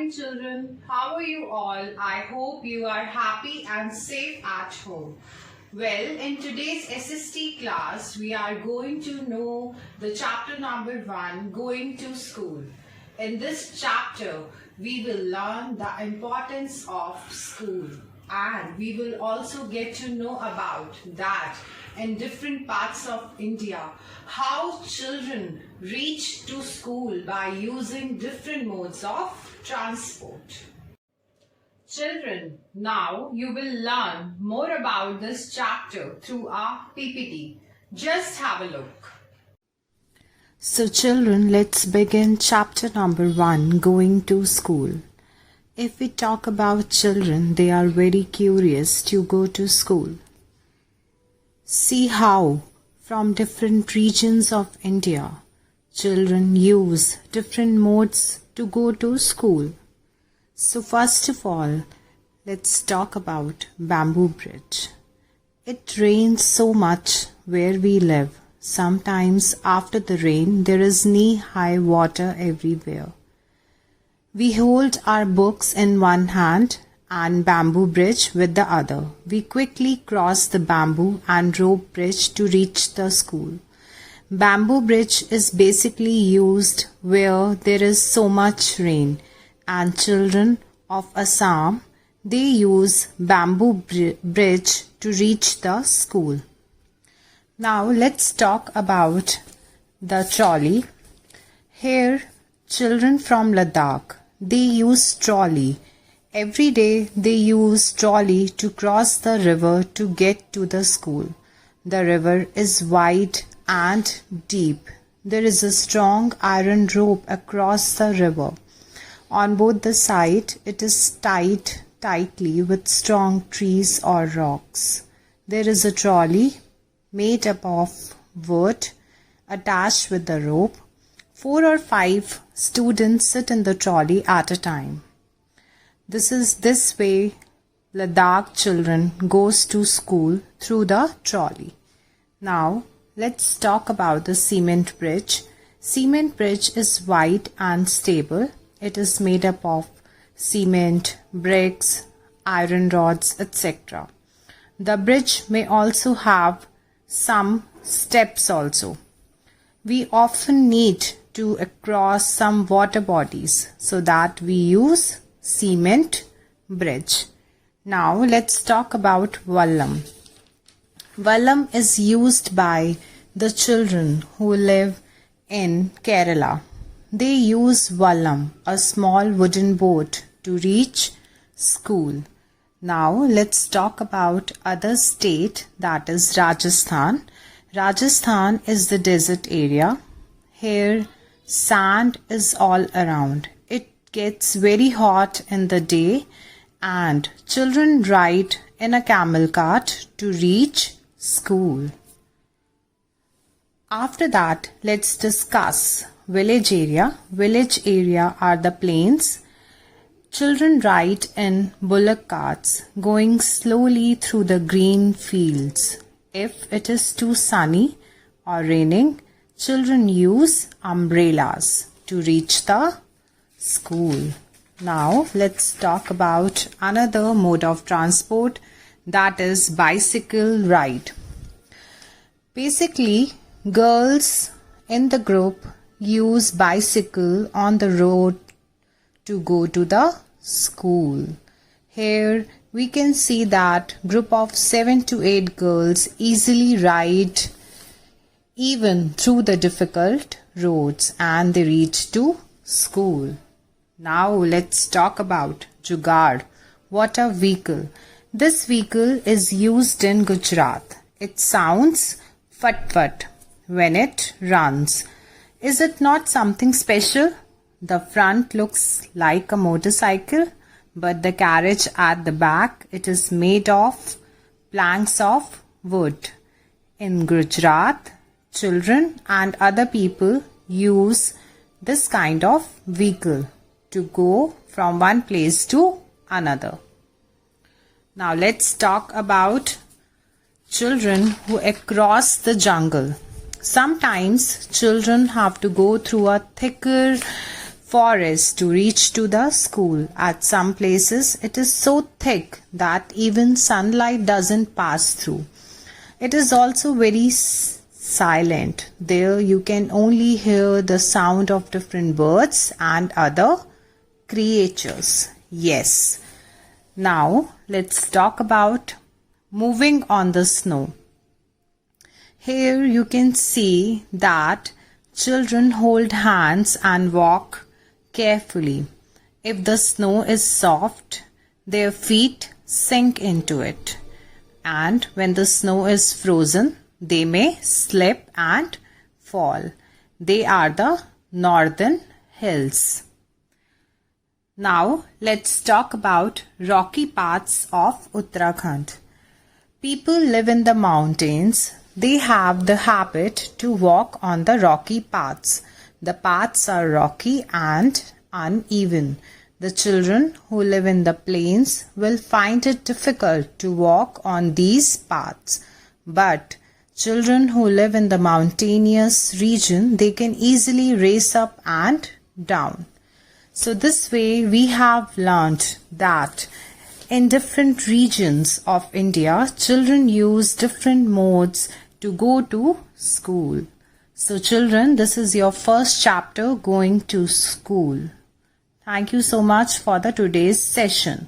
morning, children. How are you all? I hope you are happy and safe at home. Well, in today's SST class, we are going to know the chapter number 1, Going to School. In this chapter, we will learn the importance of school, and we will also get to know about that in different parts of India, how children reach to school by using different modes of transport. Children, now you will learn more about this chapter through our PPT. Just have a look. So children, let's begin chapter number 1, Going to School. If we talk about children, they are very curious to go to school. See how from different regions of India, children use different modes to go to school. So first of all, let's talk about bamboo bridge. It rains so much where we live. Sometimes after the rain, there is knee-high water everywhere. We hold our books in one hand and bamboo bridge with the other. We quickly cross the bamboo and rope bridge to reach the school. Bamboo bridge is basically used where there is so much rain, and children of Assam, they use bamboo bridge to reach the school. Now let's talk about the trolley. Here, children from Ladakh, they use trolley. Every day they use trolley to cross the river to get to the school. The river is wide and deep. There is a strong iron rope across the river. On both the sides, it is tied tightly with strong trees or rocks. There is a trolley made up of wood attached with the rope. 4 or 5 students sit in the trolley at a time. This way Ladakh children goes to school through the trolley. Now let's talk about the cement bridge. Cement bridge is wide and stable. It is made up of cement, bricks, iron rods, etc. The bridge may also have some steps also. We often need to cross some water bodies, so that we use cement bridge. Now let's talk about Valam. Valam is used by the children who live in Kerala. They use Valam, a small wooden boat, to reach school. Now let's talk about other state, that is Rajasthan. Rajasthan is the desert area. Here sand is all around. It gets very hot in the day, and children ride in a camel cart to reach school. After that, let's discuss village area. Village area are the plains. Children ride in bullock carts, going slowly through the green fields. If it is too sunny or raining, children use umbrellas to reach the school. Now let's talk about another mode of transport, that is bicycle ride. Basically, girls in the group use bicycle on the road to go to the school. Here we can see that group of 7 to 8 girls easily ride even through the difficult roads, and they reach to school. Now let's talk about Jugaad, water vehicle. This vehicle is used in Gujarat. It sounds fat-fat when it runs. Is it not something special? The front looks like a motorcycle, but the carriage at the back, it is made of planks of wood. In Gujarat, children and other people use this kind of vehicle to go from one place to another. Now let's talk about children who cross the jungle. Sometimes children have to go through a thicker forest to reach to the school. At some places it is so thick that even sunlight doesn't pass through. It is also very silent. There you can only hear the sound of different birds and other creatures. Yes. Now let's talk about moving on the snow. Here you can see that children hold hands and walk carefully. If the snow is soft, their feet sink into it. And when the snow is frozen, they may slip and fall. They are the northern hills. Now let's talk about rocky paths of Uttarakhand. People live in the mountains. They have the habit to walk on the rocky paths. The paths are rocky and uneven. The children who live in the plains will find it difficult to walk on these paths. But children who live in the mountainous region, they can easily race up and down. So this way we have learned that in different regions of India, children use different modes to go to school. So children, this is your first chapter, going to school. Thank you so much for the today's session.